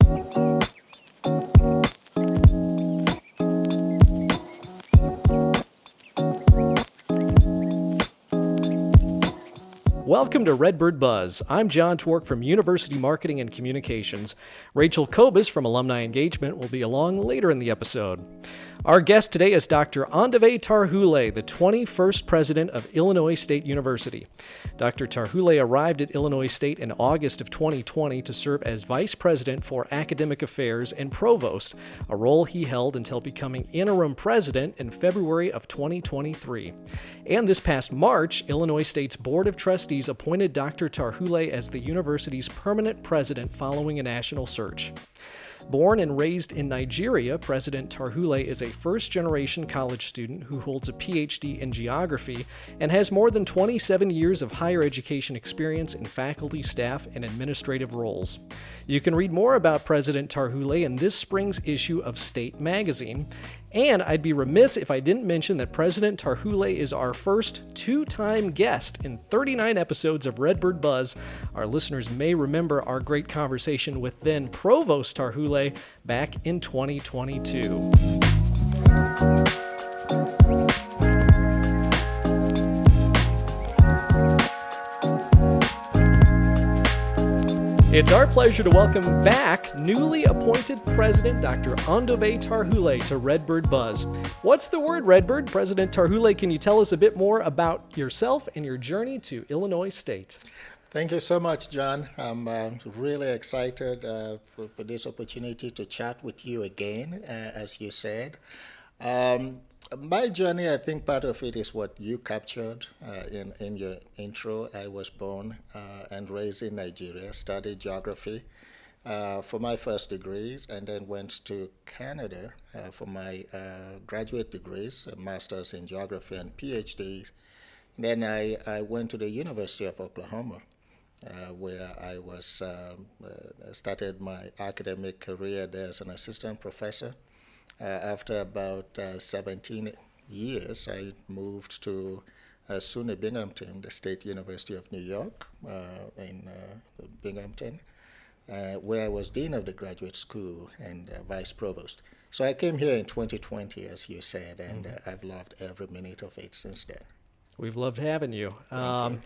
Welcome to Redbird Buzz. I'm John Twork from University Marketing and Communications. Rachel Kobus from Alumni Engagement will be along later in the episode. Our guest today is Dr. Aondover Tarhule, the 21st president of Illinois State University. Dr. Tarhule arrived at Illinois State in August of 2020 to serve as vice president for academic affairs and provost, a role he held until becoming interim president in February of 2023. And this past March, Illinois State's Board of Trustees appointed Dr. Tarhule as the university's permanent president following a national search. Born and raised in Nigeria, President Tarhule is a first-generation college student who holds a Ph.D. in geography and has more than 27 years of higher education experience in faculty, staff, and administrative roles. You can read more about President Tarhule in this spring's issue of State Magazine. And I'd be remiss if I didn't mention that President Tarhule is our first two-time guest in 39 episodes of Redbird Buzz. Our listeners may remember our great conversation with then Provost Tarhule back in 2022. It's our pleasure to welcome back newly appointed President Dr. Aondover Tarhule to Redbird Buzz. What's the word, Redbird? President Tarhule, can you tell us a bit more about yourself and your journey to Illinois State? Thank you so much, John. I'm really excited for this opportunity to chat with you again, as you said. My journey, I think part of it is what you captured in your intro. I was born and raised in Nigeria, studied geography for my first degrees, and then went to Canada for my graduate degrees, a master's in geography and Ph.D. Then I went to the University of Oklahoma, where I was started my academic career there as an assistant professor. After about 17 years, I moved to SUNY Binghamton, the State University of New York in Binghamton, where I was dean of the graduate school and vice provost. So I came here in 2020, as you said, and I've loved every minute of it since then. We've loved having you. Thank you.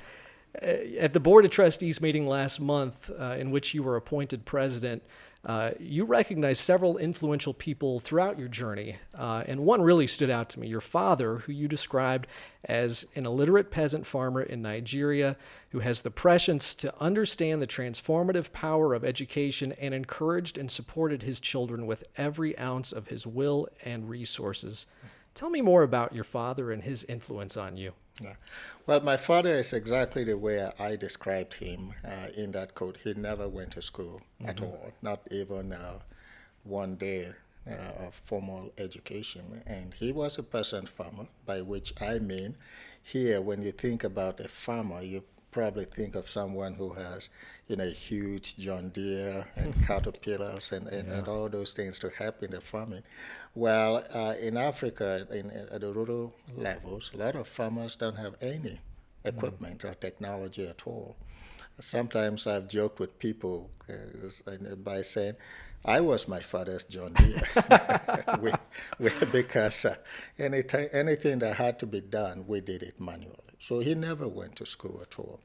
At the Board of Trustees meeting last month, in which you were appointed president, you recognized several influential people throughout your journey, and one really stood out to me. Your father, who you described as an illiterate peasant farmer in Nigeria who has the prescience to understand the transformative power of education and encouraged and supported his children with every ounce of his will and resources. Tell me more about your father and his influence on you. Yeah. Well, my father is exactly the way I described him in that quote. He never went to school at all, not even one day of formal education. And he was a peasant farmer, by which I mean here, when you think about a farmer, you probably think of someone who has, a huge John Deere and caterpillars and all those things to help in the farming. Well, in Africa, at the rural levels, a lot of farmers don't have any equipment or technology at all. Sometimes I've joked with people by saying, I was my father's John Deere, because anything that had to be done, we did it manually. So he never went to school at all.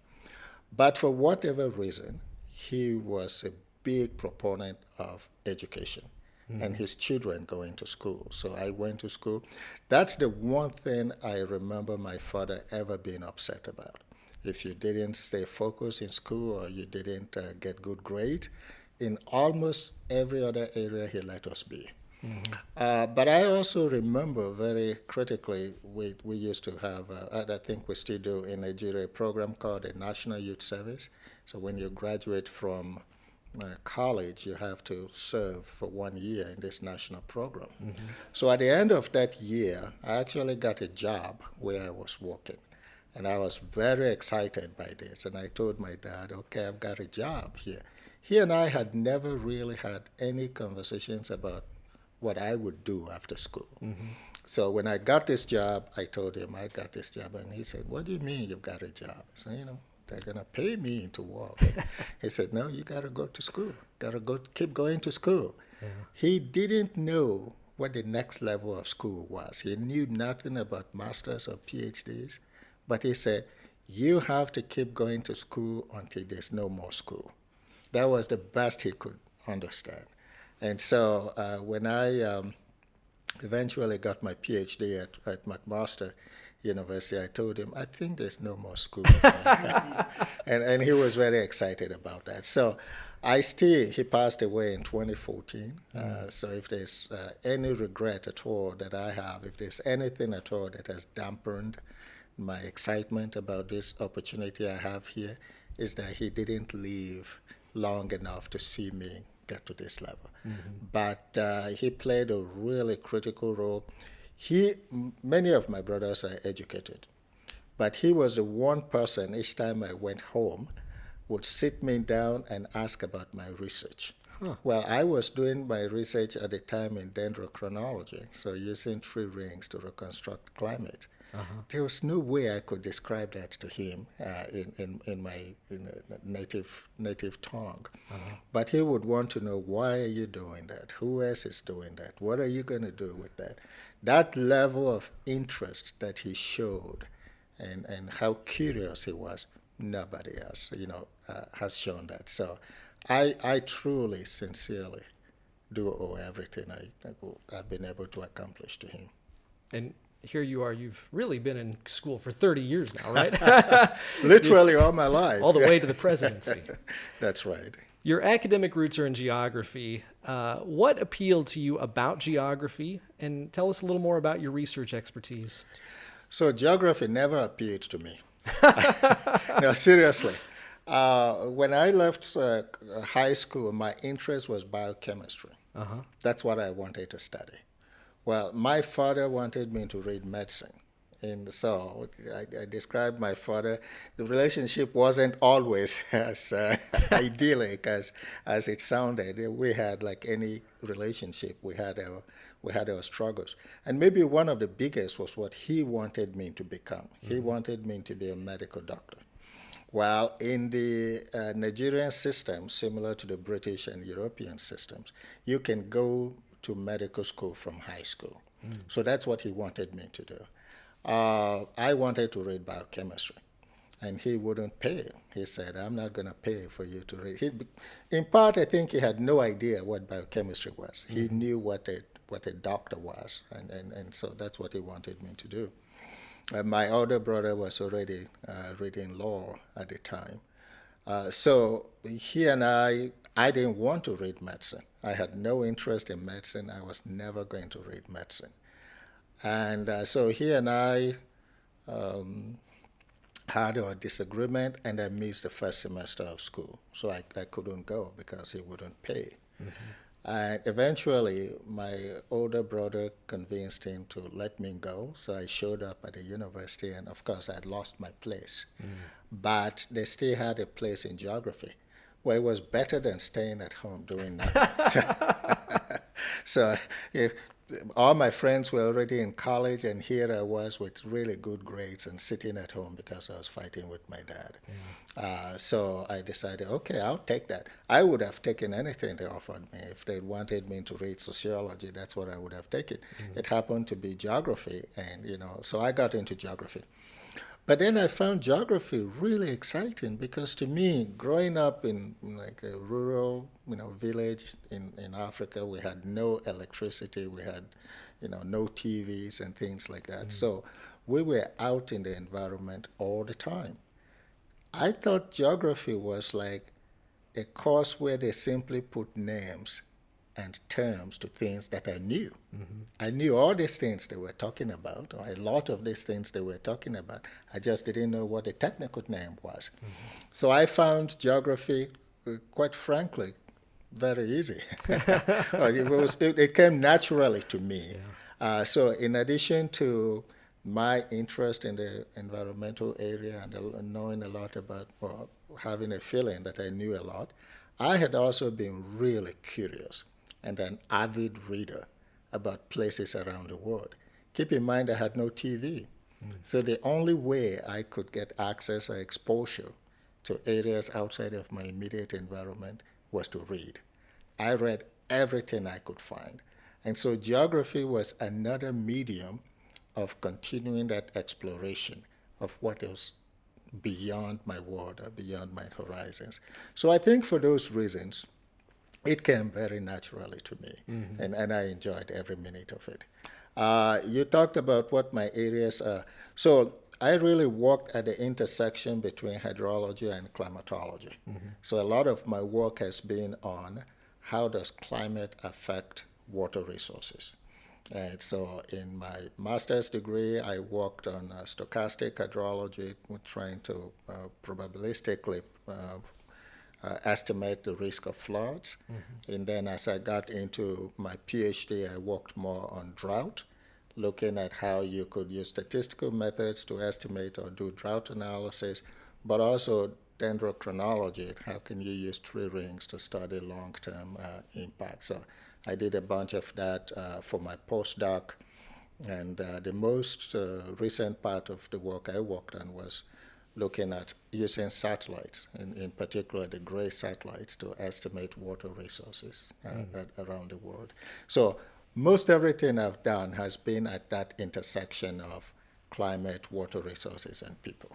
But for whatever reason, he was a big proponent of education and his children going to school. So I went to school. That's the one thing I remember my father ever being upset about. If you didn't stay focused in school or you didn't get good grades, in almost every other area he let us be. But I also remember very critically, we used to have, I think we still do in Nigeria, a program called the National Youth Service. So when you graduate from college, you have to serve for 1 year in this national program. So at the end of that year, I actually got a job where I was working. And I was very excited by this. And I told my dad, okay, I've got a job here. He and I had never really had any conversations about what I would do after school. So when I got this job, I told him I got this job, and he said, "What do you mean you've got a job?" I said, They're going to pay me to work. He said, no, you got to go to school. Got to go, keep going to school. Yeah. He didn't know what the next level of school was. He knew nothing about masters or PhDs, but he said, you have to keep going to school until there's no more school. That was the best he could understand. And so when I eventually got my PhD at McMaster University, I told him, I think there's no more school. and he was very excited about that. So he passed away in 2014. So if there's any regret at all that I have, if there's anything at all that has dampened my excitement about this opportunity I have here, is that he didn't live long enough to see me get to this level. Mm-hmm. But he played a really critical role. Many of my brothers are educated, but he was the one person each time I went home would sit me down and ask about my research. Huh. Well, I was doing my research at the time in dendrochronology, so using tree rings to reconstruct climate. Uh-huh. There was no way I could describe that to him in my native tongue. Uh-huh. But he would want to know, why are you doing that? Who else is doing that? What are you going to do with that? That level of interest that he showed and how curious he was, nobody else, has shown that. So I truly, sincerely do owe everything I've been able to accomplish to him. And here you are, you've really been in school for 30 years now, right? Literally all my life. All the way to the presidency. That's right. Your academic roots are in geography. What appealed to you about geography? And tell us a little more about your research expertise. So geography never appealed to me. No, seriously. When I left high school, my interest was biochemistry. Uh-huh. That's what I wanted to study. Well, my father wanted me to read medicine. And so I described my father. The relationship wasn't always as idyllic as it sounded. We had, like any relationship, we had our struggles. And maybe one of the biggest was what he wanted me to become. Mm-hmm. He wanted me to be a medical doctor. Well, in the Nigerian system, similar to the British and European systems, you can go to medical school from high school. Mm. So that's what he wanted me to do. I wanted to read biochemistry, and he wouldn't pay. He said, I'm not going to pay for you to read. In part, I think he had no idea what biochemistry was. Mm-hmm. He knew what a doctor was, and so that's what he wanted me to do. My older brother was already reading law at the time. So he and I didn't want to read medicine. I had no interest in medicine. I was never going to read medicine. And so he and I had a disagreement, and I missed the first semester of school. So I couldn't go because he wouldn't pay. Mm-hmm. And eventually, my older brother convinced him to let me go. So I showed up at the university, and of course, I had lost my place. Mm. But they still had a place in geography, where it was better than staying at home doing nothing. So all my friends were already in college, and here I was with really good grades and sitting at home because I was fighting with my dad. Yeah. So I decided, okay, I'll take that. I would have taken anything they offered me. If they wanted me to read sociology, that's what I would have taken. Mm-hmm. It happened to be geography, and so I got into geography. But then I found geography really exciting because, to me, growing up in like a rural, village in Africa, we had no electricity, we had, no TVs and things like that. Mm. So we were out in the environment all the time. I thought geography was like a course where they simply put names and terms to things that I knew. Mm-hmm. I knew all these things they were talking about, or a lot of these things they were talking about. I just didn't know what the technical name was. Mm-hmm. So I found geography, quite frankly, very easy. It came naturally to me. Yeah. So in addition to my interest in the environmental area and knowing a lot about, or having a feeling that I knew a lot, I had also been really curious and an avid reader about places around the world. Keep in mind, I had no TV. Mm. So the only way I could get access or exposure to areas outside of my immediate environment was to read. I read everything I could find. And so geography was another medium of continuing that exploration of what is beyond my world or beyond my horizons. So I think for those reasons, it came very naturally to me, and I enjoyed every minute of it. You talked about what my areas are. So I really worked at the intersection between hydrology and climatology. So a lot of my work has been on how does climate affect water resources. And so in my master's degree, I worked on stochastic hydrology, trying to probabilistically estimate the risk of floods. And then as I got into my Ph.D., I worked more on drought, looking at how you could use statistical methods to estimate or do drought analysis, but also dendrochronology. How can you use tree rings to study long-term impact? So I did a bunch of that for my postdoc. And the most recent part of the work I worked on was looking at using satellites, in particular the gray satellites, to estimate water resources around the world. So most everything I've done has been at that intersection of climate, water resources, and people.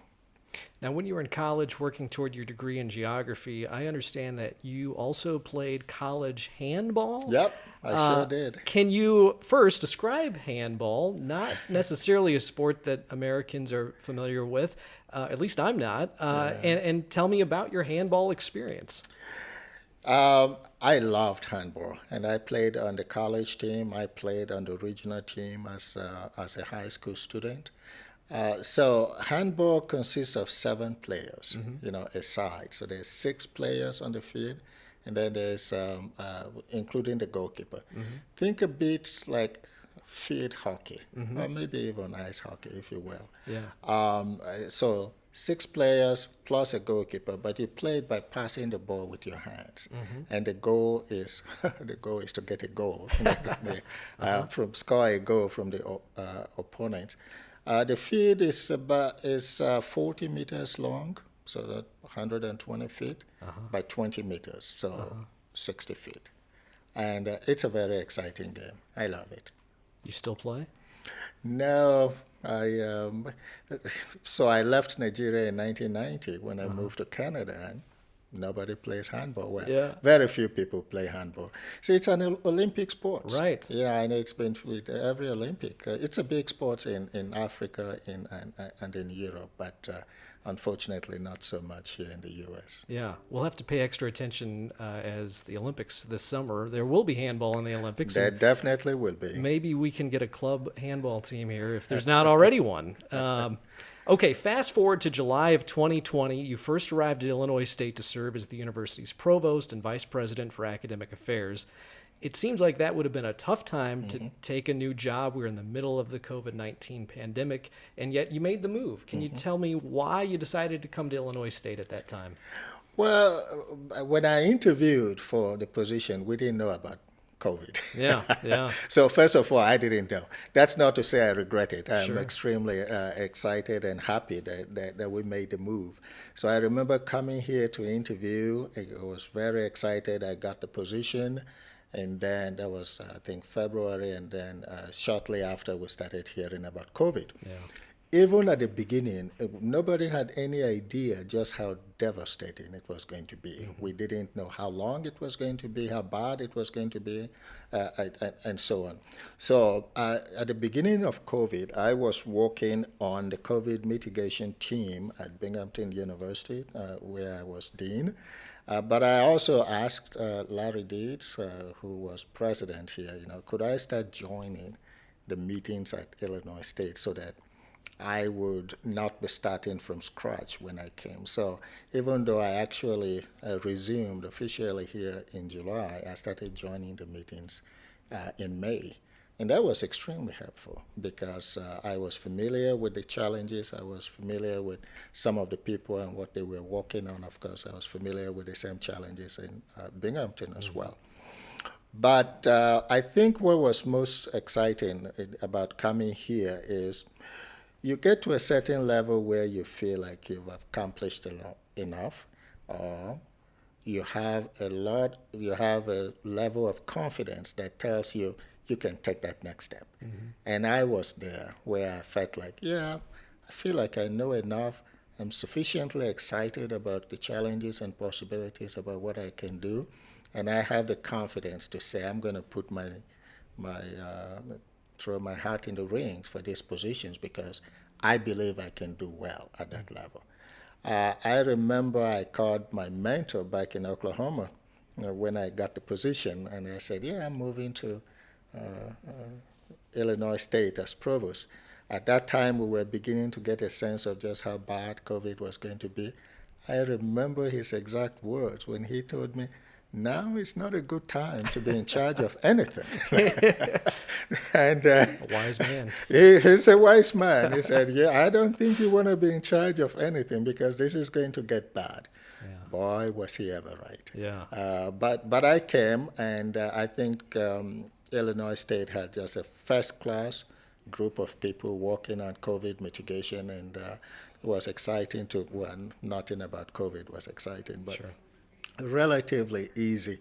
Now, when you were in college working toward your degree in geography, I understand that you also played college handball? Yep, I sure did. Can you first describe handball, not necessarily a sport that Americans are familiar with, at least I'm not, and tell me about your handball experience. I loved handball, and I played on the college team. I played on the regional team as a high school student. So handball consists of 7 players, a side. So there's 6 players on the field, and then there's, including the goalkeeper. Think a bit like field hockey, or maybe even ice hockey, if you will. Yeah. So 6 players plus a goalkeeper, but you play it by passing the ball with your hands, and the goal is to get a goal, from score a goal from the opponent. The field is 40 meters long, so that 120 feet by 20 meters, so 60 feet, and it's a very exciting game. I love it. You still play? No, so I left Nigeria in 1990 when I moved to Canada, and nobody plays handball. Well, very few people play handball. See, it's an Olympic sport. Right. Yeah, and it's been with every Olympic. It's a big sport in Africa and in Europe, but unfortunately not so much here in the U.S. Yeah, we'll have to pay extra attention as the Olympics this summer. There will be handball in the Olympics. There definitely will be. Maybe we can get a club handball team here if there's not already one. Okay, fast forward to July of 2020. You first arrived at Illinois State to serve as the university's provost and vice president for academic affairs. It seems like that would have been a tough time to take a new job. We're in the middle of the COVID-19 pandemic, and yet you made the move. Can you tell me why you decided to come to Illinois State at that time? Well, when I interviewed for the position, we didn't know about COVID. Yeah. So first of all, I didn't know. That's not to say I regret it. I'm Sure. extremely excited and happy that we made the move. So I remember coming here to interview. I was very excited. I got the position. And then that was, I think, February. And then shortly after, we started hearing about COVID. Yeah. Even at the beginning, nobody had any idea just how devastating it was going to be. We didn't know how long it was going to be, how bad it was going to be, and so on. So at the beginning of COVID, I was working on the COVID mitigation team at Binghamton University, where I was dean. But I also asked Larry Deeds, who was president here, could I start joining the meetings at Illinois State so that I would not be starting from scratch when I came. So even though I actually resumed officially here in July, I started joining the meetings in May. And that was extremely helpful because I was familiar with the challenges. I was familiar with some of the people and what they were working on. Of course, I was familiar with the same challenges in Binghamton as well. But I think what was most exciting about coming here is you get to a certain level where you feel like you've accomplished enough, or you have a level of confidence that tells you you can take that next step. And I was there where I felt like, yeah, I feel like I know enough. I'm sufficiently excited about the challenges and possibilities about what I can do, and I have the confidence to say I'm going to put my throw my hat in the rings for these positions because I believe I can do well at that level. I remember I called my mentor back in Oklahoma when I got the position, and I said, "Yeah, I'm moving to Illinois State as provost." At that time, we were beginning to get a sense of just how bad COVID was going to be. I remember his exact words when he told me, "Now is not a good time to be in charge of anything." And A wise man. he's a wise man. He said, "Yeah, I don't think you want to be in charge of anything because this is going to get bad." Yeah. Boy, was he ever right. Yeah. But I came, and I think Illinois State had just a first-class group of people working on COVID mitigation, and it was exciting to, well, nothing about COVID was exciting, but Sure. relatively easy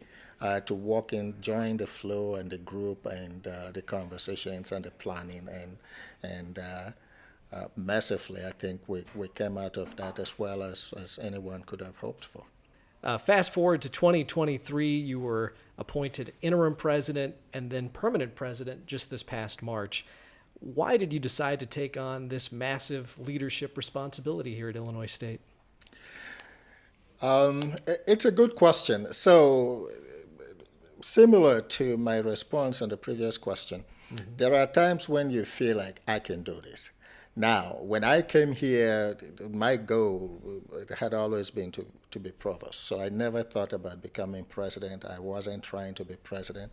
to walk in, join the flow and the group and the conversations and the planning, and massively, I think we came out of that as well as anyone could have hoped for. Fast forward to 2023, you were appointed interim president and then permanent president just this past March. Why did you decide to take on this massive leadership responsibility here at Illinois State? It's a good question. So, similar to my response on the previous question, there are times when you feel like I can do this. Now, when I came here, my goal had always been to be provost. So I never thought about becoming president. I wasn't trying to be president.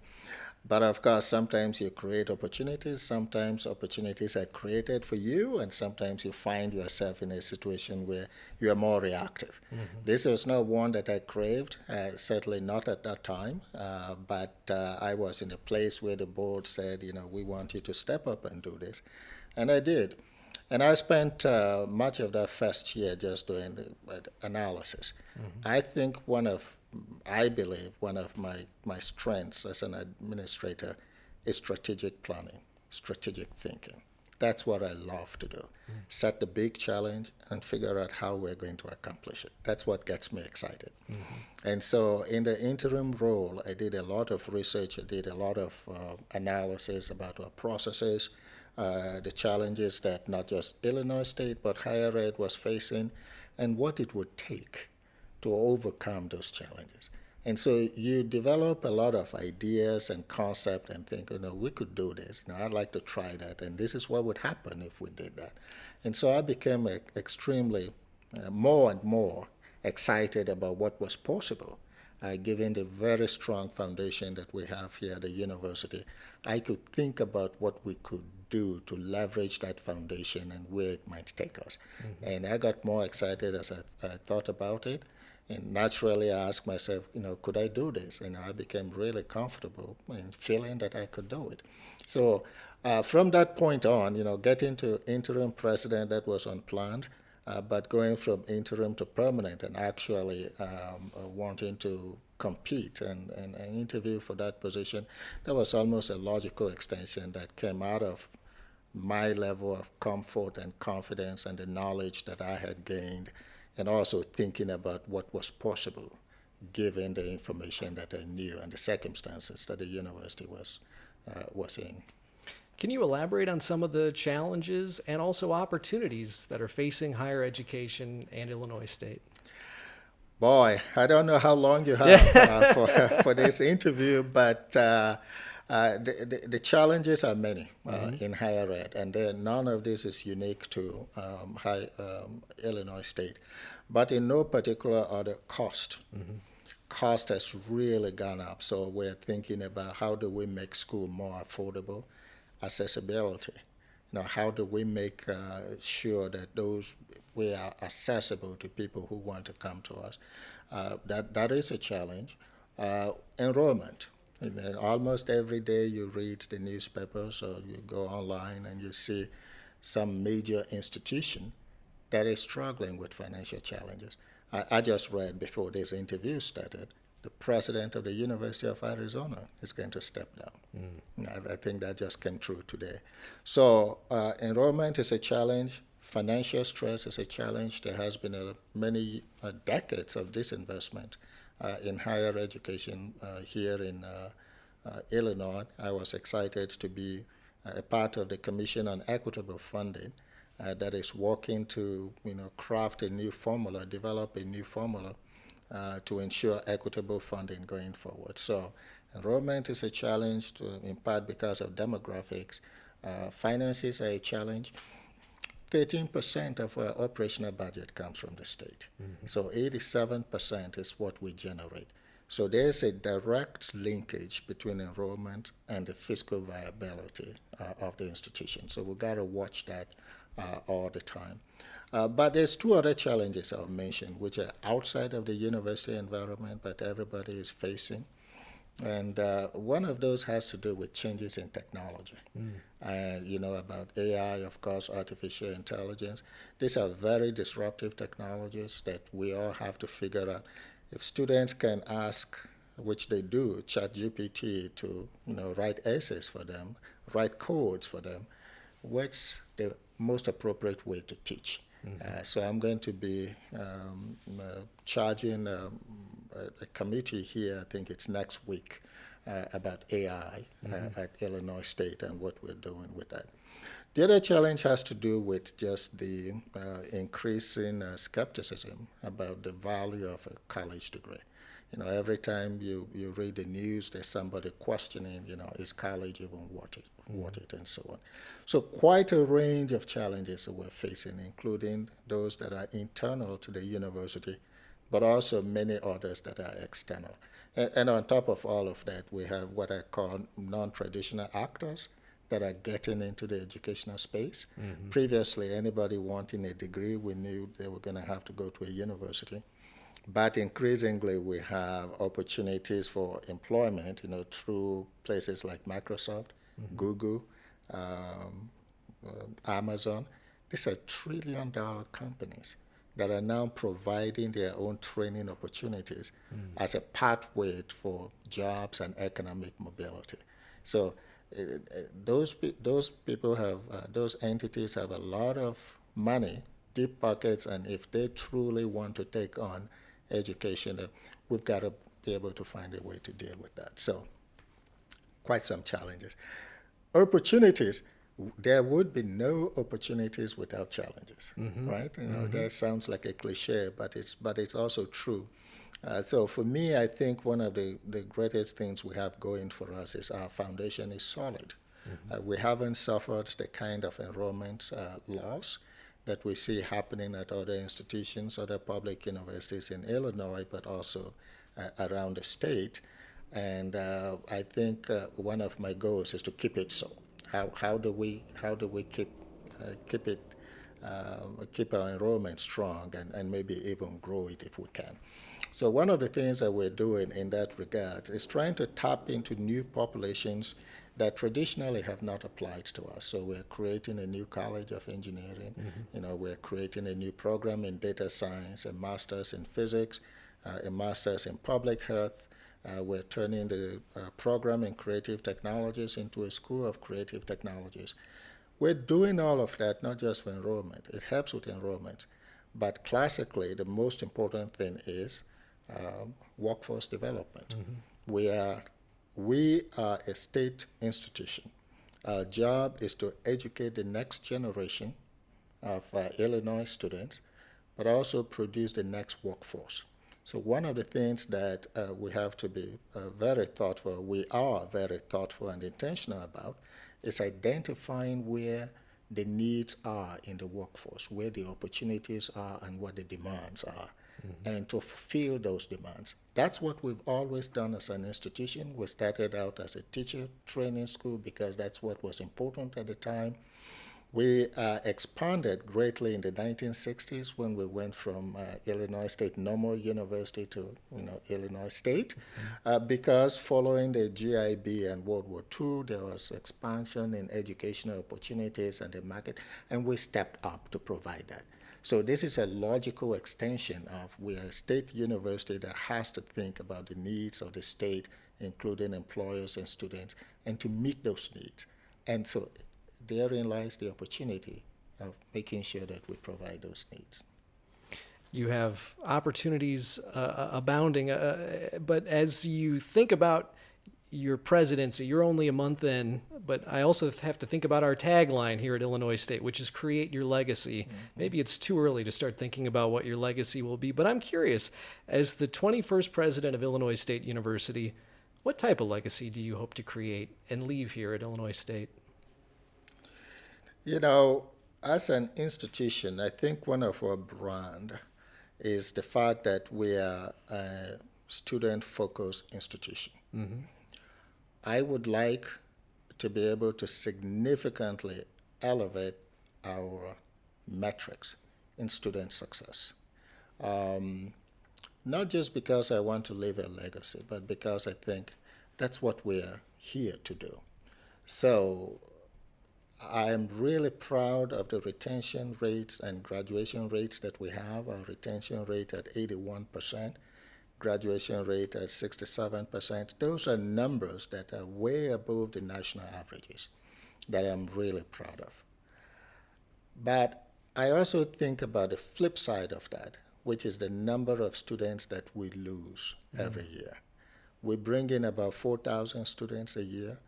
But of course, sometimes you create opportunities. Sometimes opportunities are created for you, and sometimes you find yourself in a situation where you are more reactive. This was not one that I craved, certainly not at that time. But I was in a place where the board said, we want you to step up and do this. And I did. And I spent much of that first year just doing the analysis. I think I believe one of my strengths as an administrator is strategic planning, strategic thinking. That's what I love to do. Set the big challenge and figure out how we're going to accomplish it. That's what gets me excited. And so in the interim role, I did a lot of research. I did a lot of analysis about our processes, the challenges that not just Illinois State but higher ed was facing, and what it would take to overcome those challenges. And so you develop a lot of ideas and concepts and think, we could do this. I'd like to try that, and this is what would happen if we did that. And so I became extremely more and more excited about what was possible. Given the very strong foundation that we have here at the university, I could think about what we could do to leverage that foundation and where it might take us. And I got more excited as I thought about it. And naturally, I asked myself, could I do this? And I became really comfortable in feeling that I could do it. So from that point on, getting to interim president, that was unplanned. But going from interim to permanent and actually wanting to compete and interview for that position, that was almost a logical extension that came out of my level of comfort and confidence and the knowledge that I had gained, and also thinking about what was possible given the information that I knew and the circumstances that the university was in. Can you elaborate on some of the challenges and also opportunities that are facing higher education and Illinois State? Boy, I don't know how long you have for this interview, but the challenges are many in higher ed, and none of this is unique to Illinois State. But in no particular order, cost. Cost has really gone up, so we're thinking about how do we make school more affordable. Accessibility. How do we make sure that we are accessible to people who want to come to us? That is a challenge. Enrollment. Almost every day you read the newspapers or you go online and you see some major institution that is struggling with financial challenges. I just read before this interview started, the president of the University of Arizona is going to step down. I think that just came true today. So enrollment is a challenge. Financial stress is a challenge. There has been many decades of disinvestment in higher education here in Illinois. I was excited to be a part of the Commission on Equitable Funding that is working to craft a new formula, develop a new formula to ensure equitable funding going forward. So enrollment is a challenge, in part because of demographics. Finances are a challenge. 13% of our operational budget comes from the state. So 87% is what we generate. So there's a direct linkage between enrollment and the fiscal viability of the institution. So we've got to watch that all the time. But there's two other challenges I'll mention, which are outside of the university environment, but everybody is facing. And one of those has to do with changes in technology. About AI, of course, artificial intelligence. These are very disruptive technologies that we all have to figure out. If students can ask, which they do, ChatGPT to write essays for them, write codes for them, what's the most appropriate way to teach? So I'm going to be charging a committee here, I think it's next week, about AI at Illinois State and what we're doing with that. The other challenge has to do with just the increasing skepticism about the value of a college degree. Every time you read the news, there's somebody questioning, is college even worth it, and so on. So quite a range of challenges that we're facing, including those that are internal to the university, but also many others that are external. And on top of all of that, we have what I call non-traditional actors that are getting into the educational space. Previously, anybody wanting a degree, we knew they were going to have to go to a university. But increasingly, we have opportunities for employment, through places like Microsoft, Google, Amazon. These are trillion-dollar companies that are now providing their own training opportunities as a pathway for jobs and economic mobility. So those people have, those entities have a lot of money, deep pockets, and if they truly want to take on education, we've got to be able to find a way to deal with that. So quite some challenges. Opportunities. There would be no opportunities without challenges, right? That sounds like a cliche, but it's also true. So for me, I think one of the greatest things we have going for us is our foundation is solid. We haven't suffered the kind of enrollment loss that we see happening at other institutions, other public universities in Illinois, but also around the state. And I think one of my goals is to keep it so. How do we keep our enrollment strong and maybe even grow it if we can? So one of the things that we're doing in that regard is trying to tap into new populations that traditionally have not applied to us. So we're creating a new college of engineering. We're creating a new program in data science, a master's in physics, a master's in public health. We're turning the program in creative technologies into a school of creative technologies. We're doing all of that not just for enrollment. It helps with enrollment. But classically, the most important thing is workforce development. We are a state institution. Our job is to educate the next generation of Illinois students, but also produce the next workforce. So one of the things that we have to be very thoughtful, we are very thoughtful and intentional about, is identifying where the needs are in the workforce, where the opportunities are and what the demands are, and to fulfill those demands. That's what we've always done as an institution. We started out as a teacher training school because that's what was important at the time. We expanded greatly in the 1960s when we went from Illinois State Normal University to Illinois State, because following the GIB and World War II, there was expansion in educational opportunities and the market, and we stepped up to provide that. So this is a logical extension of we're a state university that has to think about the needs of the state, including employers and students, and to meet those needs. And so therein lies the opportunity of making sure that we provide those needs. You have opportunities abounding, but as you think about your presidency, you're only a month in, but I also have to think about our tagline here at Illinois State, which is create your legacy. Mm-hmm. Maybe it's too early to start thinking about what your legacy will be, but I'm curious, as the 21st president of Illinois State University, what type of legacy do you hope to create and leave here at Illinois State? You know, as an institution, I think one of our brand is the fact that we are a student-focused institution. Mm-hmm. I would like to be able to significantly elevate our metrics in student success. Not just because I want to leave a legacy, but because I think that's what we're here to do. So I am really proud of the retention rates and graduation rates that we have. Our retention rate at 81%. Graduation rate at 67%. Those are numbers that are way above the national averages that I'm really proud of. But I also think about the flip side of that, which is the number of students that we lose every year. We bring in about 4,000 students a year.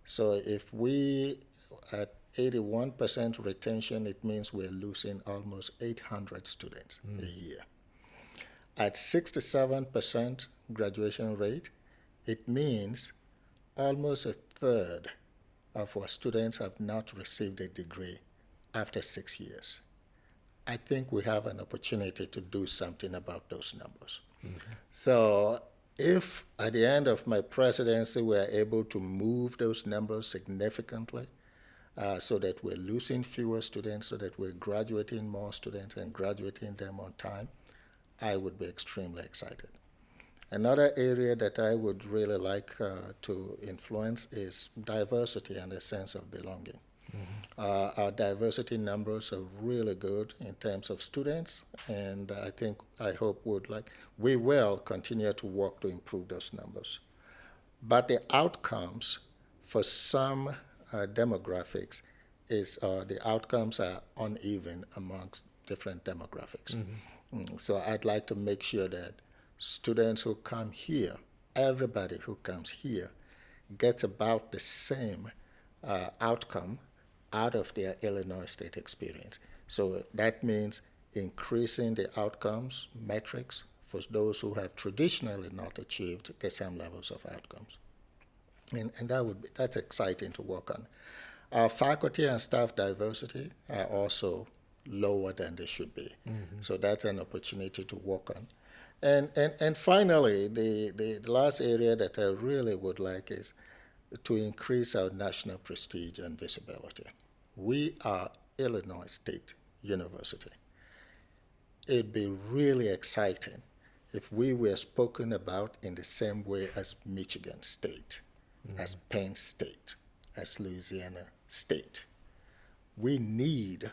So if we at 81% retention, it means we're losing almost 800 students a year. At 67% graduation rate, it means almost a third of our students have not received a degree after 6 years. I think we have an opportunity to do something about those numbers. Mm-hmm. So if at the end of my presidency we're able to move those numbers significantly, so that we're losing fewer students, so that we're graduating more students and graduating them on time, I would be extremely excited. Another area that I would really like to influence is diversity and a sense of belonging. Mm-hmm. Our diversity numbers are really good in terms of students, and I hope we will continue to work to improve those numbers. But the outcomes for some demographics the outcomes are uneven amongst different demographics. Mm-hmm. So I'd like to make sure that students who come here, everybody who comes here, gets about the same outcome out of their Illinois State experience. So that means increasing the outcomes metrics for those who have traditionally not achieved the same levels of outcomes. And that's exciting to work on. Our faculty and staff diversity are also lower than they should be. Mm-hmm. So that's an opportunity to work on. And finally, the last area that I really would like is to increase our national prestige and visibility. We are Illinois State University. It'd be really exciting if we were spoken about in the same way as Michigan State, mm-hmm. as Penn State, as Louisiana State. We need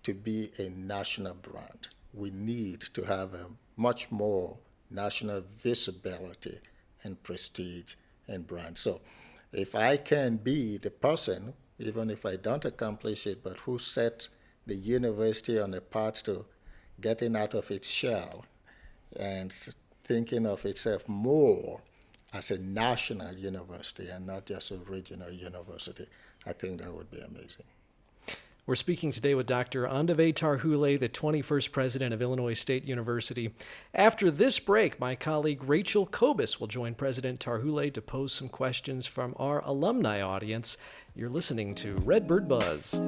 to be a national brand. We need to have a much more national visibility and prestige and brand. So if I can be the person, even if I don't accomplish it, but who set the university on a path to getting out of its shell and thinking of itself more as a national university and not just a regional university, I think that would be amazing. We're speaking today with Dr. Aondover Tarhule, the 21st president of Illinois State University. After this break, my colleague Rachel Kobus will join President Tarhule to pose some questions from our alumni audience. You're listening to Redbird Buzz.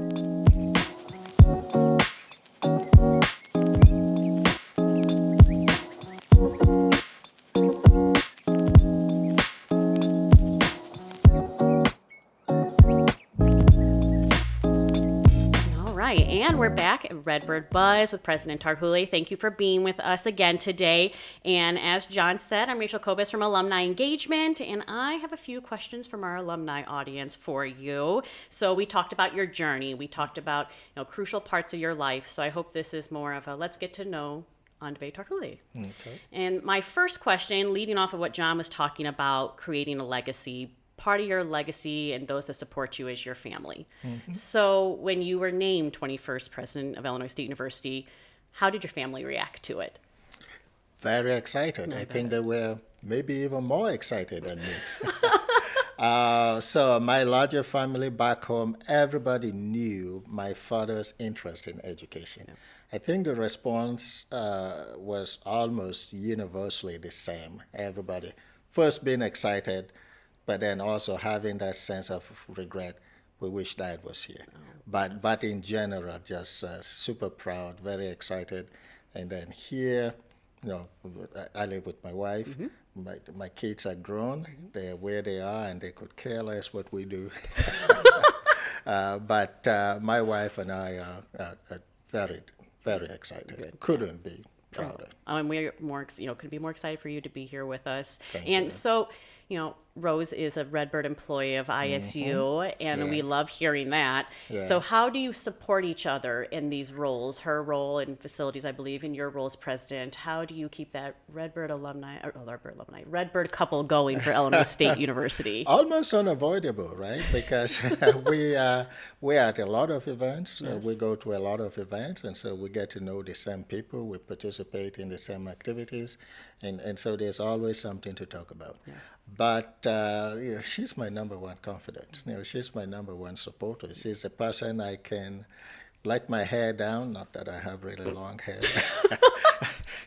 right, and we're back at Redbird Buzz with President Tarhule. Thank you for being with us again today. And as John said, I'm Rachel Kobus from Alumni Engagement, and I have a few questions from our alumni audience for you. So we talked about your journey. We talked about crucial parts of your life. So I hope this is more of a let's get to know Aondover Tarhule. Okay. And my first question, leading off of what John was talking about, creating a legacy. Part of your legacy and those that support you is your family. Mm-hmm. So when you were named 21st president of Illinois State University, how did your family react to it? Very excited. I think they were maybe even more excited than me. So my larger family back home, everybody knew my father's interest in education. Yeah. I think the response was almost universally the same. Everybody first being excited, but then also having that sense of regret. We wish Dad was here. But in general, just super proud, very excited. And then here, I live with my wife. Mm-hmm. My kids are grown. Mm-hmm. They're where they are, and they could care less what we do. But my wife and I are very, very excited. Good. Couldn't be prouder. And we're couldn't be more excited for you to be here with us. Thank you. So, Rose is a Redbird employee of ISU, and we love hearing that. Yeah. So how do you support each other in these roles? Her role in facilities, I believe, and your role as president. How do you keep that Redbird couple going for Illinois State University? Almost unavoidable, right? Because we're at a lot of events. Yes. We go to a lot of events, and so we get to know the same people. We participate in the same activities, and so there's always something to talk about. Yeah. But she's my number one confidant. She's my number one supporter. She's the person I can let my hair down. Not that I have really long hair.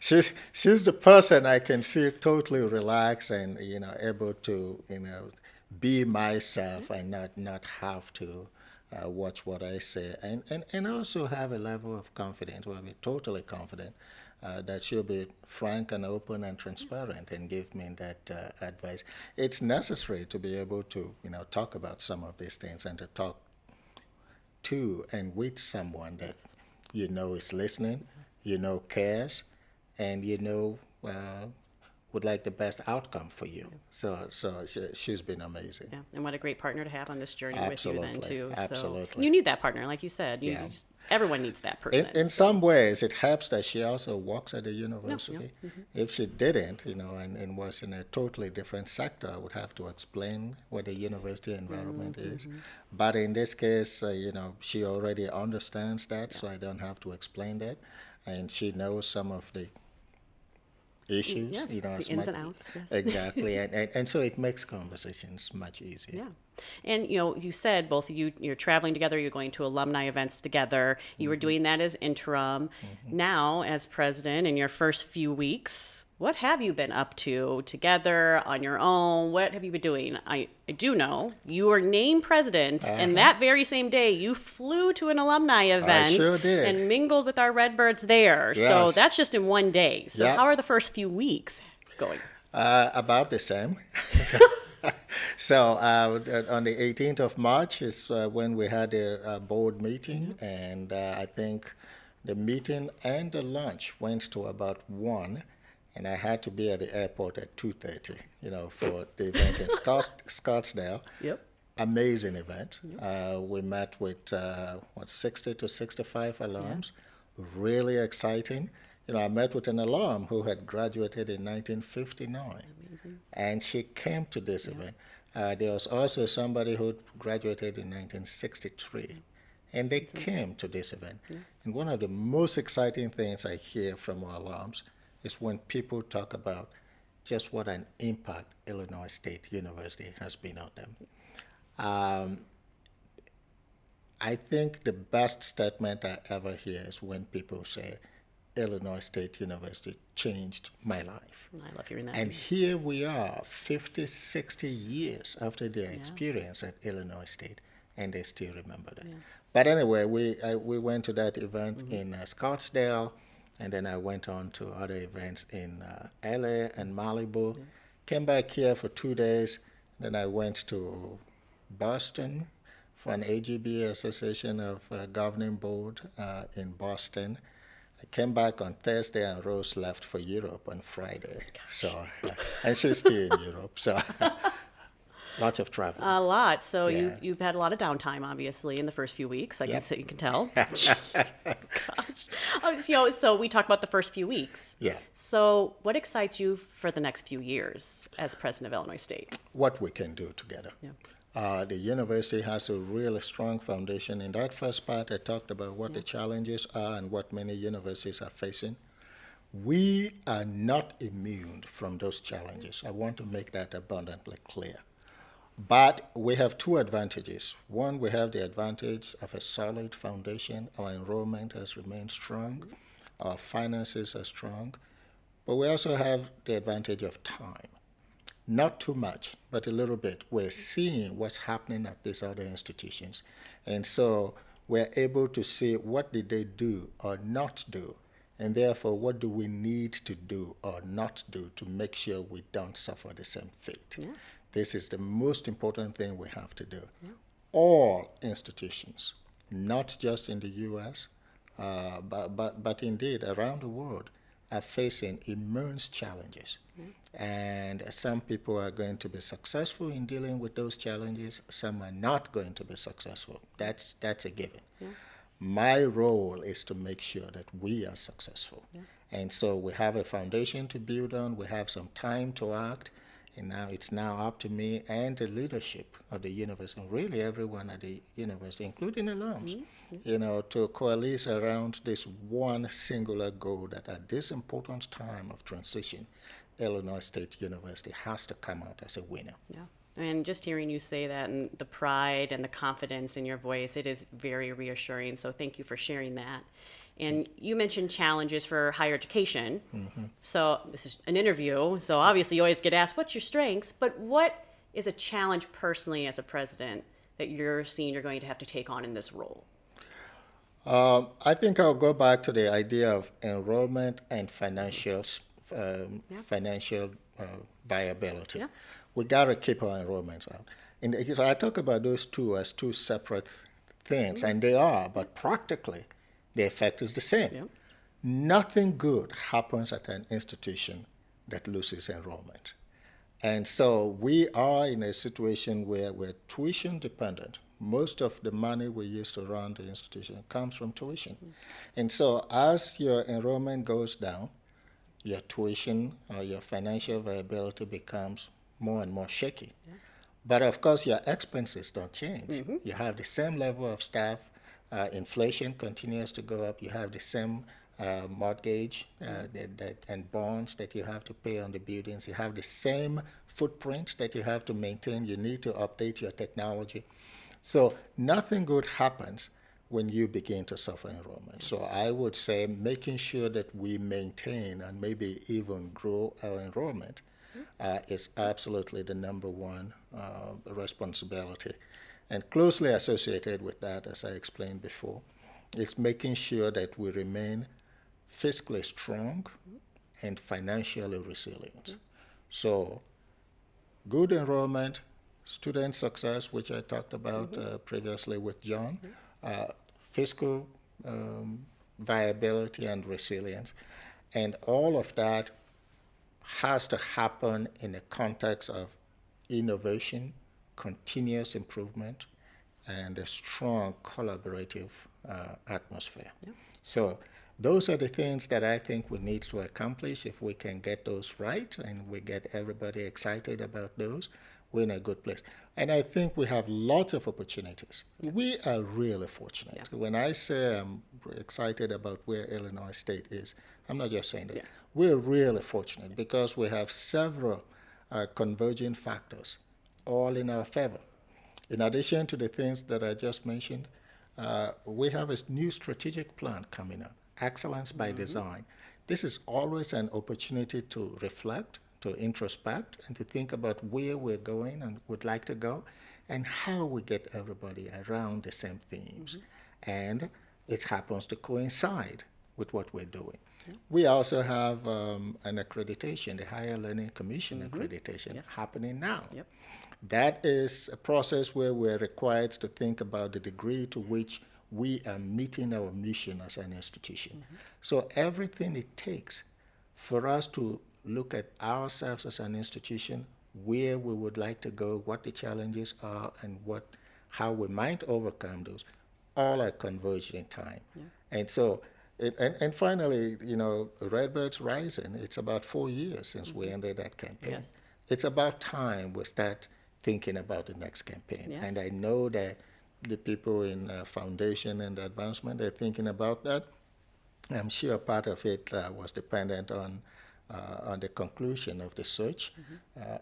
She's the person I can feel totally relaxed and able to be myself and not have to watch what I say, and also have a level of confidence where I'm totally confident. That she'll be frank and open and transparent and give me that advice. It's necessary to be able to, talk about some of these things and to talk to and with someone that is listening, cares, and would like the best outcome for you. So she's been amazing. Yeah, and what a great partner to have on this journey Absolutely. with you then too. Absolutely. So you need that partner, like you said. Everyone needs that person. In some ways, it helps that she also works at the university. No. Mm-hmm. If she didn't, and was in a totally different sector, I would have to explain what the university environment is. But in this case, she already understands that, so I don't have to explain that. And she knows some of the issues, yes, the ins and outs. Yes. Exactly, and so it makes conversations much easier. Yeah, and you said both of you're traveling together. You're going to alumni events together. You were doing that as interim. Now, as president, in your first few weeks, what have you been up to together on your own? What have you been doing? I do know you were named president, and that very same day you flew to an alumni event. I sure did. And mingled with our Redbirds there. Yes. So that's just in one day. So how are the first few weeks going? About the same. So on the 18th of March is when we had a board meeting, and I think the meeting and the lunch went to about 1. And I had to be at the airport at 2:30, for the event in Scottsdale. Yep. Amazing event. Yep. We met with 60 to 65 alums. Yeah. Really exciting. I met with an alum who had graduated in 1959. Amazing. And she came to this event. There was also somebody who graduated in 1963. And they came to this event. Yeah. And one of the most exciting things I hear from our alums is when people talk about just what an impact Illinois State University has been on them. I think the best statement I ever hear is when people say, Illinois State University changed my life. I love hearing that. And here we are, 50, 60 years after their experience at Illinois State, and they still remember that. Yeah. But anyway, we went to that event in Scottsdale, and then I went on to other events in LA and Malibu. Yeah. Came back here for 2 days. Then I went to Boston for an AGB, Association of Governing Board in Boston. I came back on Thursday and Rose left for Europe on Friday. So, and she's still in Europe. So, lots of travel. A lot. So Yeah. you've had a lot of downtime, obviously, in the first few weeks. Yep. You can tell. Gosh. So we talked about the first few weeks. Yeah. So what excites you for the next few years as president of Illinois State? What we can do together. Yeah. The university has a really strong foundation. In that first part, I talked about what the challenges are and what many universities are facing. We are not immune from those challenges. I want to make that abundantly clear. But we have two advantages. One, we have the advantage of a solid foundation. Our enrollment has remained strong. Our finances are strong. But we also have the advantage of time. Not too much, but a little bit. We're seeing what's happening at these other institutions. And so we're able to see what did they do or not do. And therefore, what do we need to do or not do to make sure we don't suffer the same fate? Yeah. This is the most important thing we have to do. Yeah. All institutions, not just in the U.S., but indeed around the world, are facing immense challenges. And some people are going to be successful in dealing with those challenges. Some are not going to be successful. That's a given. Yeah. My role is to make sure that we are successful. Yeah. And so we have a foundation to build on. We have some time to act. And now it's up to me and the leadership of the university, and really everyone at the university, including alums, to coalesce around this one singular goal that at this important time of transition, Illinois State University has to come out as a winner. Yeah. And just hearing you say that and the pride and the confidence in your voice, it is very reassuring. So thank you for sharing that. And you mentioned challenges for higher education. Mm-hmm. So this is an interview. So obviously you always get asked, what's your strengths? But what is a challenge personally as a president that you're seeing you're going to have to take on in this role? I think I'll go back to the idea of enrollment and financial viability. Yeah. We got to keep our enrollments up. And I talk about those two as two separate things, and they are, but practically, the effect is the same. Yeah. Nothing good happens at an institution that loses enrollment. And so we are in a situation where we're tuition dependent. Most of the money we use to run the institution comes from tuition. Mm-hmm. And so as your enrollment goes down, your tuition or your financial viability becomes more and more shaky. Yeah. But of course, your expenses don't change. Mm-hmm. You have the same level of staff. Inflation continues to go up. You have the same mortgage and bonds that you have to pay on the buildings. You have the same footprint that you have to maintain. You need to update your technology. So nothing good happens when you begin to suffer enrollment. So I would say making sure that we maintain and maybe even grow our enrollment is absolutely the number one responsibility. And closely associated with that, as I explained before, is making sure that we remain fiscally strong and financially resilient. So good enrollment, student success, which I talked about previously with John, fiscal viability and resilience, and all of that has to happen in the context of innovation, continuous improvement, and a strong collaborative atmosphere. Yeah. So those are the things that I think we need to accomplish. If we can get those right and we get everybody excited about those, we're in a good place. And I think we have lots of opportunities. Yeah. We are really fortunate. Yeah. When I say I'm excited about where Illinois State is, I'm not just saying that. Yeah. We're really fortunate because we have several converging factors all in our favor. In addition to the things that I just mentioned, we have a new strategic plan coming up, Excellence by Design. This is always an opportunity to reflect, to introspect, and to think about where we're going and would like to go, and how we get everybody around the same themes. And it happens to coincide with what we're doing. We also have an accreditation, the Higher Learning Commission accreditation, happening now. Yep. That is a process where we're required to think about the degree to which we are meeting our mission as an institution. So everything it takes for us to look at ourselves as an institution, where we would like to go, what the challenges are, and how we might overcome those, all are converged in time. And so, and finally, Redbird's Rising, it's about 4 years since we ended that campaign. Yes. It's about time we start thinking about the next campaign. Yes. And I know that the people in Foundation and Advancement, they're thinking about that. I'm sure part of it was dependent on the conclusion of the search,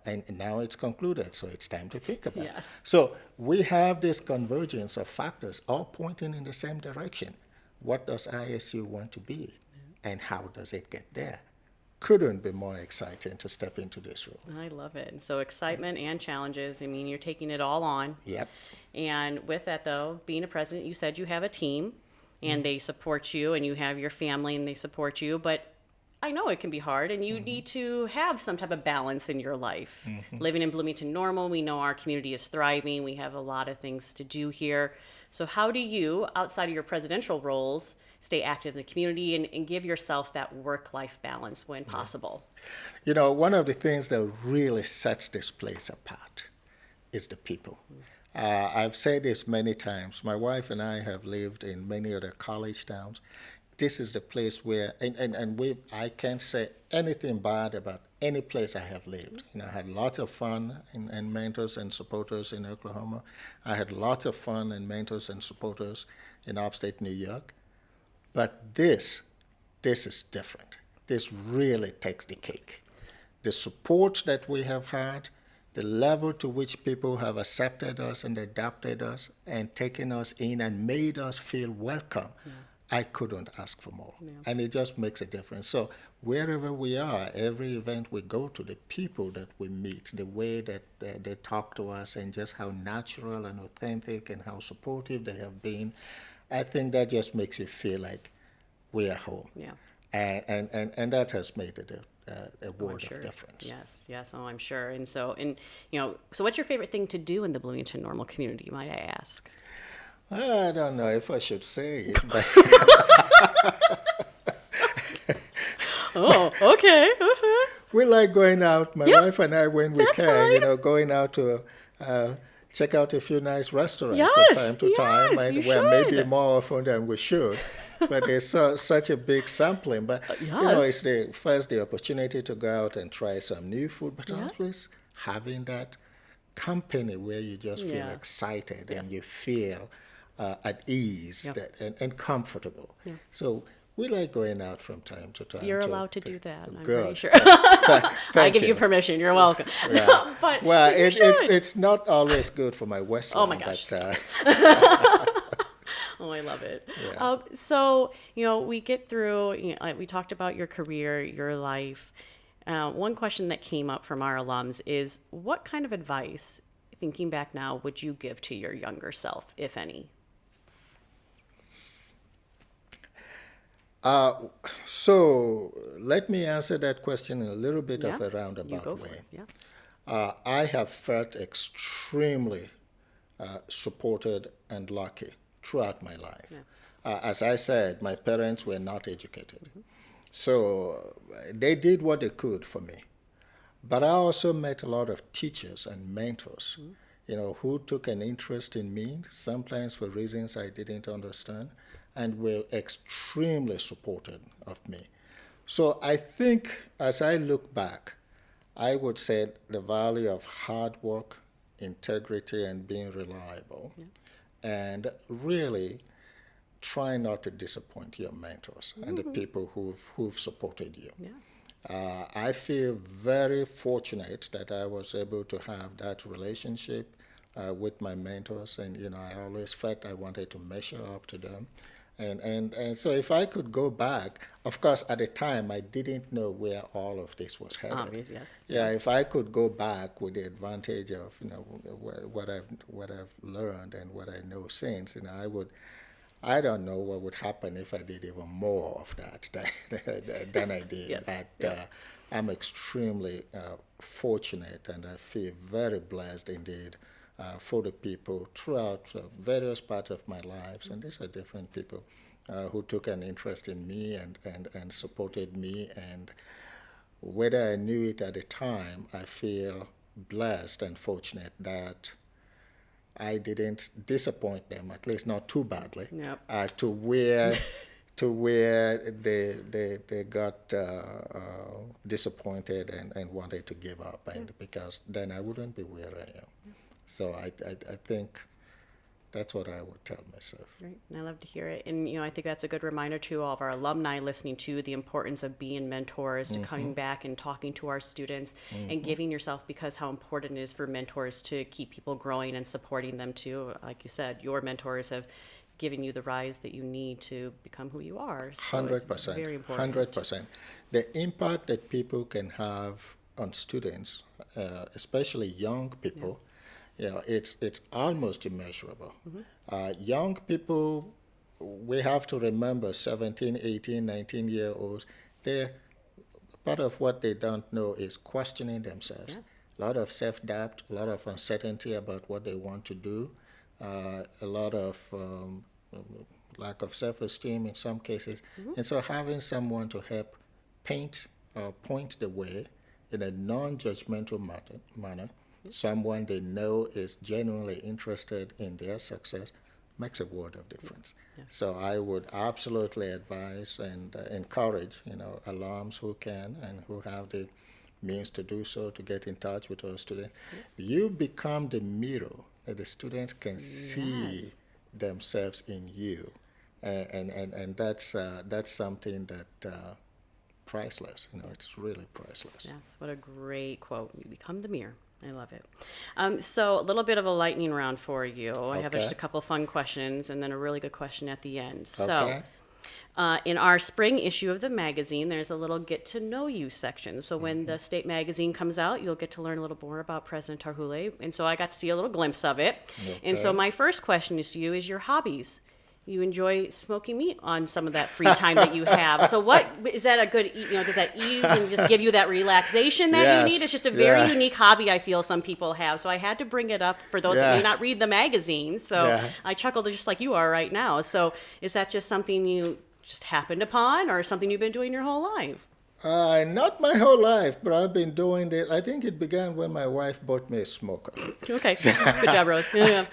and now it's concluded, so it's time to think about it. Yes. So we have this convergence of factors all pointing in the same direction. What does ISU want to be, and how does it get there? Couldn't be more exciting to step into this role. I love it. So excitement and challenges. I mean, you're taking it all on. Yep. And with that, though, being a president, you said you have a team, and they support you, and you have your family, and they support you. But I know it can be hard, and you need to have some type of balance in your life. Living in Bloomington Normal, we know our community is thriving. We have a lot of things to do here. So how do you, outside of your presidential roles, stay active in the community and give yourself that work-life balance when possible? One of the things that really sets this place apart is the people. I've said this many times. My wife and I have lived in many other college towns. This is the place where, I can't say anything bad about any place I have lived. I had lots of fun and mentors and supporters in Oklahoma. I had lots of fun and mentors and supporters in upstate New York. But this is different. This really takes the cake. The support that we have had, the level to which people have accepted us and adopted us and taken us in and made us feel welcome, I couldn't ask for more. And it just makes a difference. So wherever we are, every event we go to, the people that we meet, the way that they talk to us, and just how natural and authentic and how supportive they have been, I think that just makes it feel like we are home. Yeah. And that has made it a world Sure. of difference. Yes. Oh, I'm sure. And so what's your favorite thing to do in the Bloomington Normal community, might I ask? I don't know if I should say it, but Oh, okay. we like going out, my wife and I, when we That's can, fine. going out to check out a few nice restaurants Yes, from time to time, yes, and you well, maybe should. more often than we should. But it's such a big sampling. But Yes. it's the opportunity to go out and try some new food, but always having that company where you just feel Yeah. excited Yes. and you feel at ease and comfortable. So we like going out from time to time. You're allowed to do that. I'm Good. pretty sure. Thank I give you permission. You're welcome. Yeah. But Well, you should. it's not always good for my waistline. Oh my gosh. But, Oh, I love it. Yeah. So, we get through, we talked about your career, your life. One question that came up from our alums is, what kind of advice, thinking back now, would you give to your younger self, if any? So let me answer that question in a little bit of a You roundabout go for way. it. Yeah. I have felt extremely supported and lucky throughout my life. As I said, my parents were not educated. So they did what they could for me. But I also met a lot of teachers and mentors, who took an interest in me, sometimes for reasons I didn't understand, and were extremely supportive of me. So I think as I look back, I would say the value of hard work, integrity, and being reliable, and really try not to disappoint your mentors and the people who've supported you. I feel very fortunate that I was able to have that relationship with my mentors, and I always felt I wanted to measure up to them. And so if I could go back, of course, at the time, I didn't know where all of this was headed. Obvious, yes. Yeah, if I could go back with the advantage of what I've learned and what I know since, I don't know what would happen if I did even more of that than I did. Yes. But Yeah. I'm extremely fortunate, and I feel very blessed indeed for the people throughout various parts of my lives. And these are different people who took an interest in me and supported me. And whether I knew it at the time, I feel blessed and fortunate that I didn't disappoint them, at least not too badly, Yep. to where they got disappointed and wanted to give up, and because then I wouldn't be where I am. So I think that's what I would tell myself. Right. I love to hear it. And, I think that's a good reminder to all of our alumni listening to the importance of being mentors, to coming back and talking to our students and giving yourself, because how important it is for mentors to keep people growing and supporting them too. Like you said, your mentors have given you the rise that you need to become who you are. So 100%. it's very important. 100%. The impact that people can have on students, especially young people, it's almost immeasurable. Young people, we have to remember 17, 18, 19-year-olds, they're part of what they don't know is questioning themselves. Yes. A lot of self-doubt, a lot of uncertainty about what they want to do, a lot of lack of self-esteem in some cases. And so having someone to help paint or point the way in a non-judgmental manner, someone they know is genuinely interested in their success, makes a world of difference. Yeah. So I would absolutely advise and encourage, alums who can and who have the means to do so, to get in touch with our students. You become the mirror that the students can see themselves in you, and that's something that priceless. It's really priceless. Yes, what a great quote. You become the mirror. I love it. So a little bit of a lightning round for you. I have just a couple fun questions and then a really good question at the end. Okay. So in our spring issue of the magazine, there's a little get to know you section. So when the state magazine comes out, you'll get to learn a little more about President Tarhule. And so I got to see a little glimpse of it. Okay. And so my first question is to you is your hobbies. You enjoy smoking meat on some of that free time that you have. So what is that a good, does that ease and just give you that relaxation that you need? It's just a very unique hobby I feel some people have. So I had to bring it up for those that may not read the magazine. So I chuckled just like you are right now. So is that just something you just happened upon or something you've been doing your whole life? Not my whole life, but I've been doing it. I think it began when my wife bought me a smoker. Okay, good job, Rose. Yeah.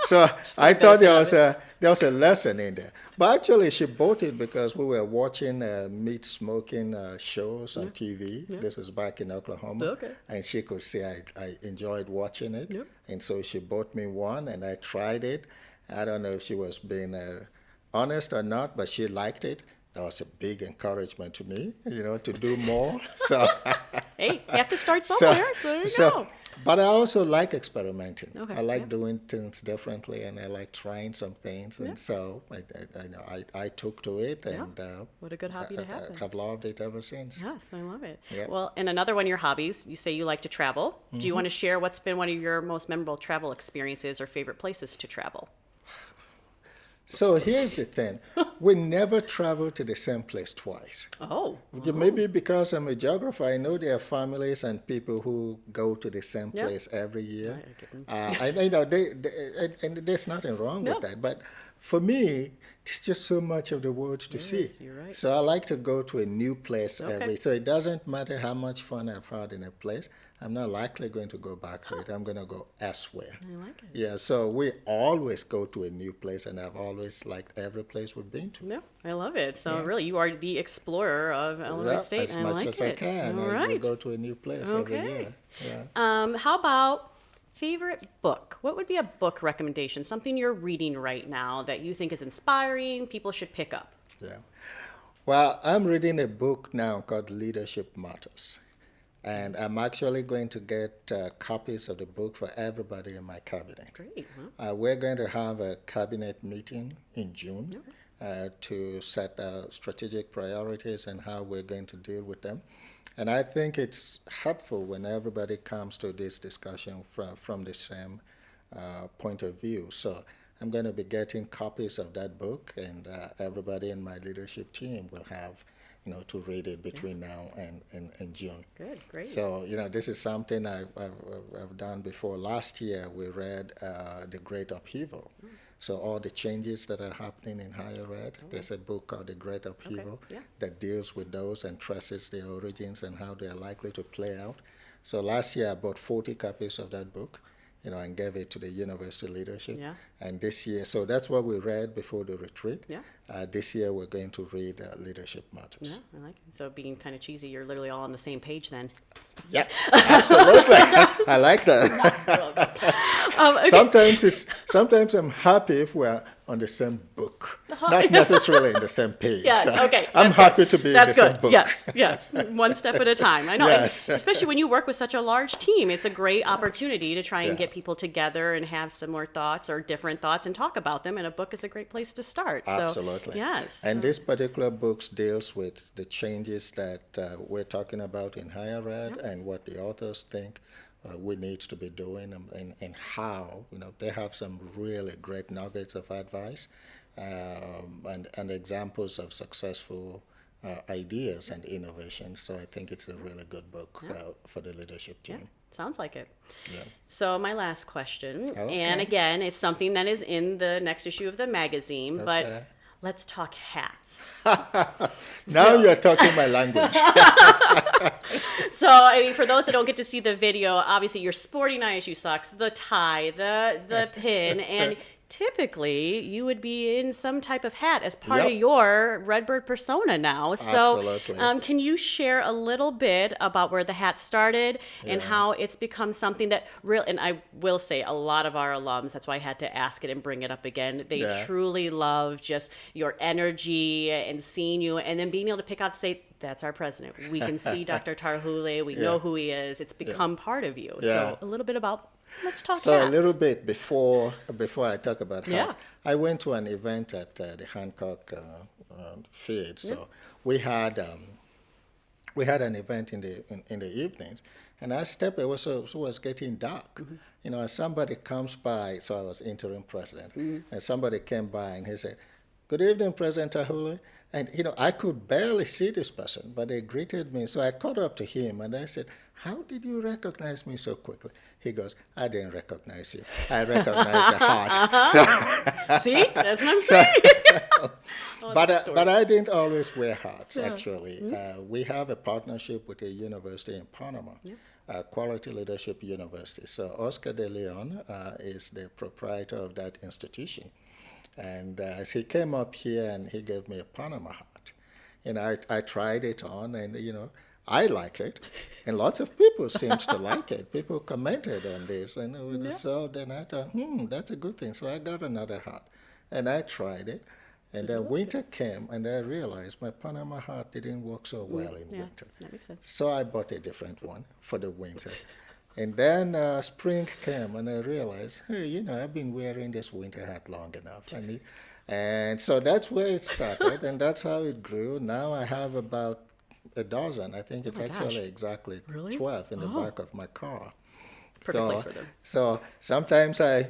So I thought there was a lesson in there. But actually, she bought it because we were watching meat smoking shows on TV. This is back in Oklahoma. Okay. And she could see I enjoyed watching it. Yep. And so she bought me one, and I tried it. I don't know if she was being honest or not, but she liked it. That was a big encouragement to me, to do more. So Hey, you have to start somewhere, so there you go. But I also like experimenting. Okay, I like doing things differently, and I like trying some things. And so I took to it, and What a good hobby to have. have loved it ever since. Yes, I love it. Yeah. Well, and another one of your hobbies, you say you like to travel. Do you want to share what's been one of your most memorable travel experiences or favorite places to travel? So here's the thing. We never travel to the same place twice. Oh. Maybe because I'm a geographer, I know there are families and people who go to the same Yeah. place every year. I get And there's nothing wrong No. with that. But for me, there's just so much of the world to see. you're right. So I like to go to a new place Okay. so it doesn't matter how much fun I've had in a place. I'm not likely going to go back to it. I'm going to go elsewhere. I like it. Yeah, so we always go to a new place, and I've always liked every place we've been to. No, I love it. So really, you are the explorer of Illinois State. As and much I like as it. I can. All I will right. go to a new place every Okay. year. Yeah. How about favorite book? What would be a book recommendation? Something you're reading right now that you think is inspiring, people should pick up? Yeah. Well, I'm reading a book now called Leadership Matters. And I'm actually going to get copies of the book for everybody in my cabinet. Great. We're going to have a cabinet meeting in June to set strategic priorities and how we're going to deal with them. And I think it's helpful when everybody comes to this discussion from the same point of view. So I'm going to be getting copies of that book, and everybody in my leadership team will have, to read it between now and June. Good, great. So, this is something I've done before. Last year, we read The Great Upheaval. So all the changes that are happening in higher ed, there's a book called The Great Upheaval that deals with those and traces their origins and how they're likely to play out. So last year, I bought 40 copies of that book, and gave it to the university leadership. Yeah. And this year, so that's what we read before the retreat. Yeah. This year, we're going to read Leadership Matters. Yeah, I like it. So being kind of cheesy, you're literally all on the same page then. Yeah, absolutely. I like that. Okay. Sometimes I'm happy if we're on the same book, not necessarily in the same page. Yes, So okay. I'm happy to be in the That's same good. book. Yes, one step at a time. I know, Yes. and especially when you work with such a large team, it's a great opportunity to try and Yeah. get people together and have similar thoughts or different thoughts and talk about them. And a book is a great place to start. So, Absolutely. yes. And this particular book deals with the changes that we're talking about in higher ed and what the authors think we need to be doing and how. They have some really great nuggets of advice and examples of successful ideas and innovations. So I think it's a really good book for the leadership team. Sounds like it. Yeah. So my last question, Okay. and again, it's something that is in the next issue of the magazine, Okay. but let's talk hats. Now you're talking my language. So, I mean, for those that don't get to see the video, obviously you're sporting ISU socks, the tie, the pin, and typically you would be in some type of hat as part of Yep. your Redbird persona now. So, Absolutely. can you share a little bit about where the hat started and Yeah. how it's become something that and I will say a lot of our alums, that's why I had to ask it and bring it up again. They Yeah. truly love just your energy and seeing you and then being able to pick out, say, that's our president. We can see Dr. Tarhule. We know who he is. It's become part of you. Yeah. So a little bit about, let's talk So hats. a little bit before I talk about Yeah. hats, I went to an event at the Hancock Field. So we had an event in the evenings, and I stepped. It was getting dark. As somebody comes by, so I was interim president, and somebody came by and he said, "Good evening, President Tarhule." And, I could barely see this person, but they greeted me. So I caught up to him and I said, "How did you recognize me so quickly?" He goes, "I didn't recognize you. I recognized the heart." So, See? That's what I'm saying. but I didn't always wear hats, actually. We have a partnership with a university in Panama, Quality Leadership University. So Oscar de Leon is the proprietor of that institution. And as he came up here and he gave me a Panama hat, I tried it on and, I like it. And lots of people seems to like it. People commented on this. And so then I thought, that's a good thing. So I got another hat and I tried it. And then winter came and I realized my Panama hat didn't work so well in winter. That makes sense. So I bought a different one for the winter. And then spring came, and I realized, hey, I've been wearing this winter hat long enough. And so that's where it started, and that's how it grew. Now I have about a dozen. I think it's actually exactly 12 in the back of my car. Perfect place for them. So sometimes I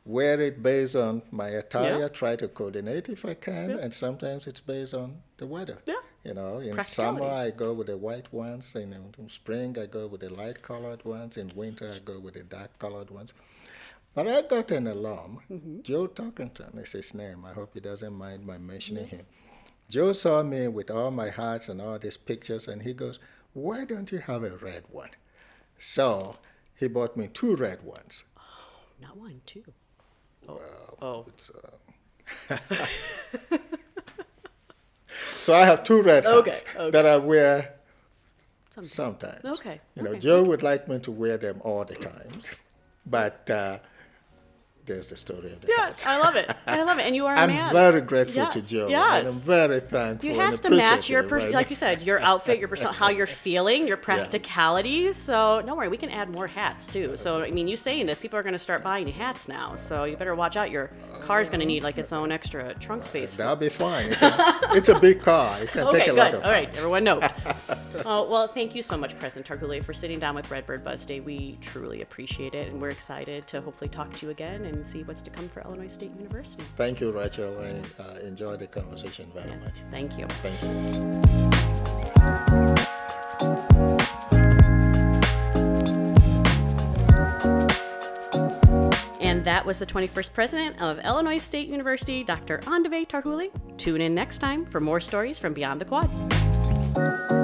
wear it based on my attire, try to coordinate if I can, and sometimes it's based on the weather. Yeah. In summer I go with the white ones, in spring I go with the light colored ones, in winter I go with the dark colored ones. But I got an alum, Joe Tuckington is his name. I hope he doesn't mind my mentioning him. Joe saw me with all my hats and all these pictures, and he goes, "Why don't you have a red one?" So he bought me 2 red ones. Not one, two. Well, so I have 2 red hats that I wear sometimes. Okay. Joe would like me to wear them all the time, but there's the story of the hats. Yes, I love it. And you are a I'm man. very grateful Yes, to Joe, yes. and I'm very thankful. You and has to match your, appreciative, like you said, your outfit, your person, how you're feeling, your practicalities. So don't worry, we can add more hats too. So I mean, you saying this, people are going to start buying hats now. So you better watch out. Your car's going to need like its own extra trunk space. That'll be fine. It's a big car. It can take a lot of All right, hats. everyone note. Oh, well, thank you so much, President Tarhule, for sitting down with Redbird Buzz Day. We truly appreciate it, and we're excited to hopefully talk to you again and see what's to come for Illinois State University. Thank you, Rachel. I enjoyed the conversation very Yes, much. thank you. Thank you. And that was the 21st president of Illinois State University, Dr. Aondover Tarhule. Tune in next time for more stories from Beyond the Quad.